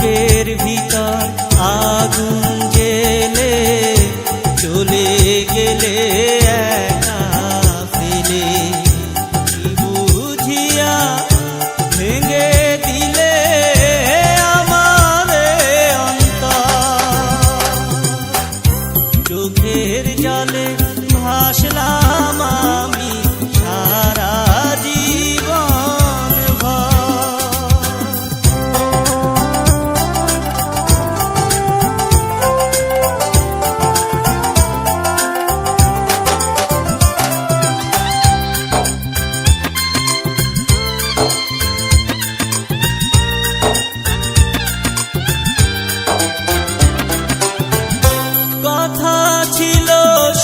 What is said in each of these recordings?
বুকের ভিতর আগুন জেলে চলে গেলে একা ফেলে, কি বুঝিয়া ভেঙে দিলে আমার অন্তর। চোখের জলে ভাসলাম আমি সারা জীবন ভর। কথা ছিল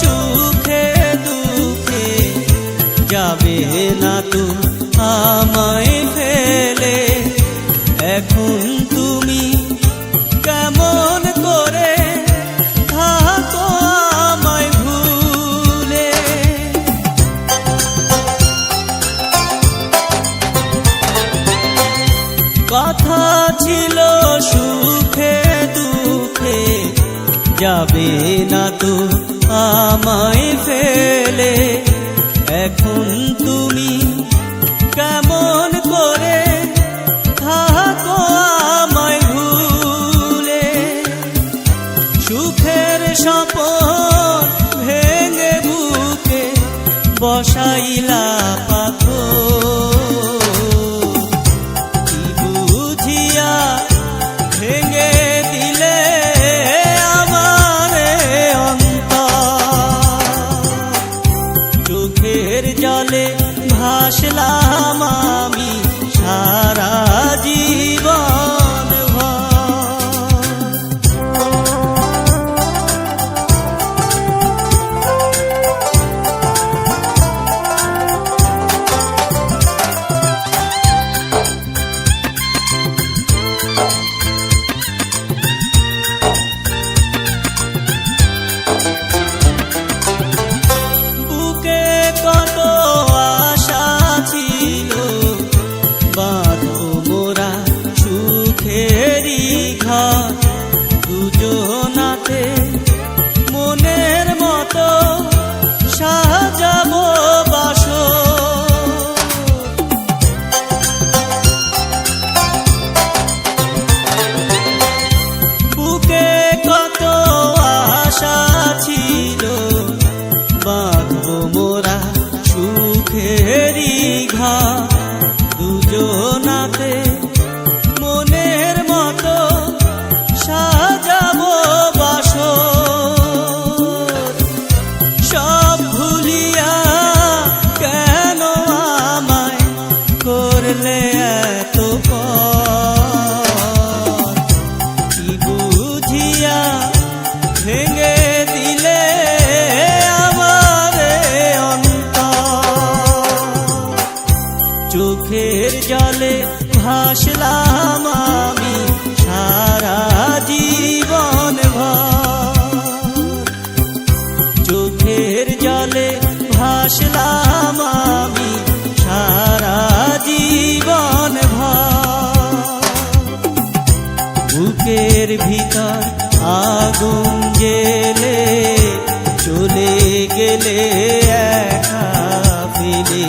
সুখে দুঃখে যাবে না তো আমায় ফেলে, এখন তুমি কেমন করে থাকো আমায় ভুলে। কথা ছিল সুখে দুঃখে যাবে না তো আমায় ফেলে, এখন তুমি কেমন করে থাকো আমায় ভুলে। সুখের স্বপন ভেঙে বুকে বসাইলা পাথর, কি বুঝিয়া ভেঙে দিলে আমার অন্তর। চোখের জলে ভাসলাম আমি সারা জীবন ভর। বুকে কত আশা ছিল, বাঁধবো মোরা সুখেরই ঘর দুজনাতে, মনের মতো সাজাবো বাসর। বুকে কত আশা ছিল, বাঁধবো মোরা সুখেরই ঘর দুজনাতে, মনের মতো সাজাবো বাসর। সব ভুলিয়া কেন আমায় করলে এত পর, কি বুঝিয়া ভেঙে দিলে আমার অন্তর। চোখের জলে ভাসলাম আমি সারা জীবন ভর। চোখের জলে ভাসলাম আমি সারা জীবন ভর। বুকের ভিতর আগুন জেলে চলে গেলে একা ফেলে,